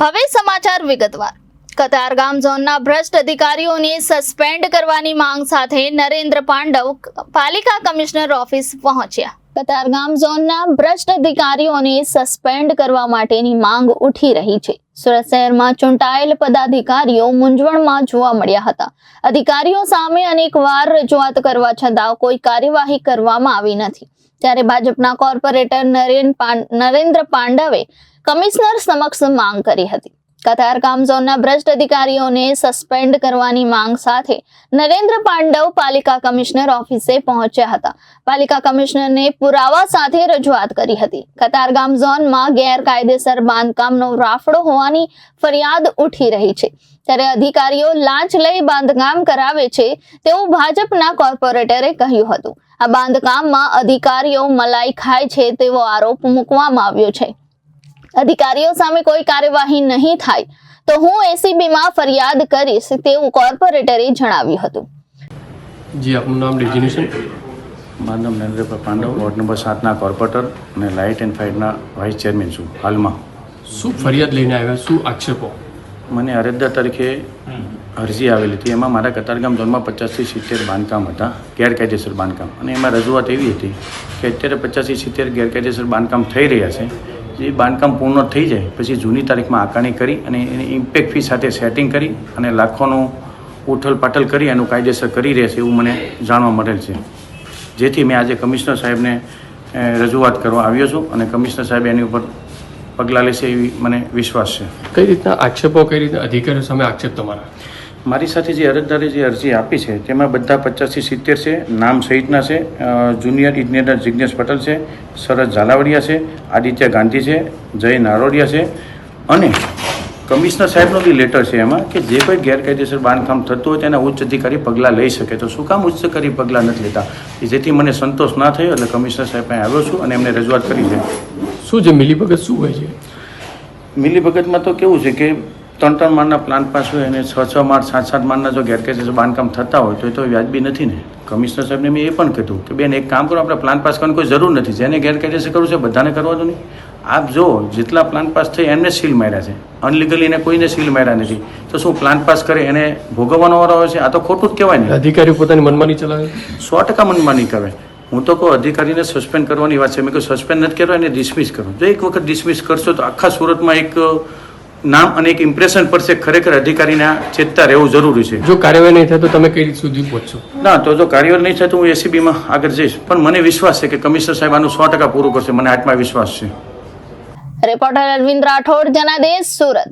હવે સમાચાર વિગતવાર। કતારગામ ઝોનના ભ્રષ્ટ અધિકારીઓને સસ્પેન્ડ કરવાની માંગ સાથે નરેન્દ્ર પાંડવ પાલિકા કમિશનર ઓફિસ પહોંચ્યા। કતારગામ ઝોનના ભ્રષ્ટ અધિકારીઓને સસ્પેન્ડ કરવા માટેની માંગ ઉઠી રહી છે। સુરત શહેરમાં ચૂંટાયેલ પદાધિકારીઓ મૂંઝવણમાં જોવા મળ્યા હતા। અધિકારીઓ સામે અનેકવાર રજૂઆત કરવા છતાં કોઈ કાર્યવાહી કરવામાં આવી નથી। ત્યારે ભાજપના કોર્પોરેટર નરેન્દ્ર પાંડવે કમિશનર સમક્ષ માંગ કરી હતી। કતારગામ ઝોનના ભ્રષ્ટ અધિકારીઓને સસ્પેન્ડ કરવાની માંગ સાથે નરેન્દ્ર પાંડવ પાલિકા કમિશનર ઓફિસે પહોંચ્યા હતા। પાલિકા કમિશનરને પુરાવા સાથે રજૂઆત કરી હતી। કતારગામ ઝોનમાં ગેરકાયદેસર બાંધકામનો રાફડો હોવાની ફરિયાદ ઉઠી રહી છે। ત્યારે અધિકારીઓ લાંચ લઈ બાંધકામ કરાવે છે તેવું ભાજપના કોર્પોરેટરે કહ્યું હતું। આ બાંધકામમાં અધિકારીઓ મલાઈ ખાય છે તેવો આરોપ મૂકવામાં આવ્યો છે। અધિકારીઓ સામે કોઈ કાર્યવાહી નહીં થાય તો હું એસીબીમાં ફરિયાદ કરીશ તેવું કોર્પોરેટરે જણાવ્યું હતું। જી આપનું નામ ડેઝિગ્નેશન? મારું નામ નરેન્દ્ર પાંડવ, વોર્ડ નંબર 7ના કોર્પોરેટર અને લાઇટ એન્ડ ફાયરના વાઇસ ચેરમેન છું હાલમાં। શું ફરિયાદ લઈને આવ્યા, શું આક્ષેપો? મને અરજદાર તરીકે અરજી આવેલી હતી। એમાં મારા કતારગામ ઝોનમાં 50 થી 70 બાંધકામ હતા, ગેરકાયદેસર બાંધકામ, અને એમાં રજૂઆત એવી હતી કે અત્યારે 50 થી 70 ગેરકાયદેસર બાંધકામ થઈ રહ્યા છે। જે બાંધકામ પૂર્ણ થઈ જાય પછી જૂની તારીખમાં આકારણી કરી અને એની ઇમ્પેક્ટ ફી સાથે સેટિંગ કરી અને લાખોનું ઉથલ પાટલ કરી એનું કાયદેસર કરી રહેશે એવું મને જાણવા મળેલ છે। જેથી મેં આજે કમિશનર સાહેબને રજૂઆત કરવા આવ્યો છું અને કમિશનર સાહેબ એની ઉપર પગલાં લેશે એવી મને વિશ્વાસ છે। કઈ રીતના આક્ષેપો, કઈ રીતના અધિકારીઓ સામે આક્ષેપ તમારા? મારી સાથે જે અરજદારે જે અરજી આપી છે તેમાં બધા 50 થી 70 છે, નામ સહિતના છે। જુનિયર ઇજનેર જિગ્નેશ પટેલ છે, શરદ ઝાલાવડિયા છે, આદિત્ય ગાંધી છે, જય નારોડિયા છે, અને કમિશનર સાહેબનો બી લેટર છે એમાં કે જે કોઈ ગેરકાયદેસર બાંધકામ થતું હોય તેના ઉચ્ચ અધિકારી પગલાં લઈ શકે। તો શું કામ ઉચ્ચ અધિકારી પગલાં નથી લેતા? જેથી મને સંતોષ ના થયો એટલે કમિશનર સાહેબ પાસે આવ્યો છું અને એમને રજૂઆત કરી છે। શું છે મિલીભગત, શું હોય છે? મિલીભગતમાં તો કેવું છે કે 3-3 માળના પ્લાન પાસ હોય અને 6-6 માળ 7-7 માળના જો ગેરકાયદેસર બાંધકામ થતા હોય તો એ તો વ્યાજબી નથી ને। કમિશનર સાહેબને મેં એ પણ કીધું કે બેન એક કામ કરો, આપણે પ્લાન પાસ કરવાની કોઈ જરૂર નથી, જેને ગેરકાયદેસર કરવું છે બધાને કરવા દો નહીં। આપ જો જેટલા પ્લાન પાસ થઈ એમને સીલ માર્યા છે, અનલીગલી એને કોઈને સીલ માર્યા નથી, તો શું પ્લાન પાસ કરે એને ભોગવવાનો વારો આવે છે? આ તો ખોટું જ કહેવાય ને। અધિકારીઓ પોતાની મનમાની ચલાવે? 100% મનમાની કરે। હું તો કહું અધિકારીને સસ્પેન્ડ કરવાની વાત છે, મેં કહ્યું સસ્પેન્ડ નથી કરવા, એને ડિસમિસ કરો। જો એક વખત ડિસમિસ કરશો તો આખા સુરતમાં એક નામ અને એક ઇમ્પ્રેશન પડશે। ખરેખર અધિકારીને ચેતતા રહેવું જરૂરી છે। જો કાર્યવાહી નહીં થાય તો તમે કઈ રીત સુધી પહોંચશો? ના, તો જો કાર્યવાહી નહીં થાય તો હું એસીબીમાં આગળ જઈશ, પણ મને વિશ્વાસ છે કે કમિશનર સાહેબ આનું 100% પૂરું કરશે, મને આત્મવિશ્વાસ છે। રિપોર્ટર અરવિંદ રાઠોડ, જનાદેશ, સુરત।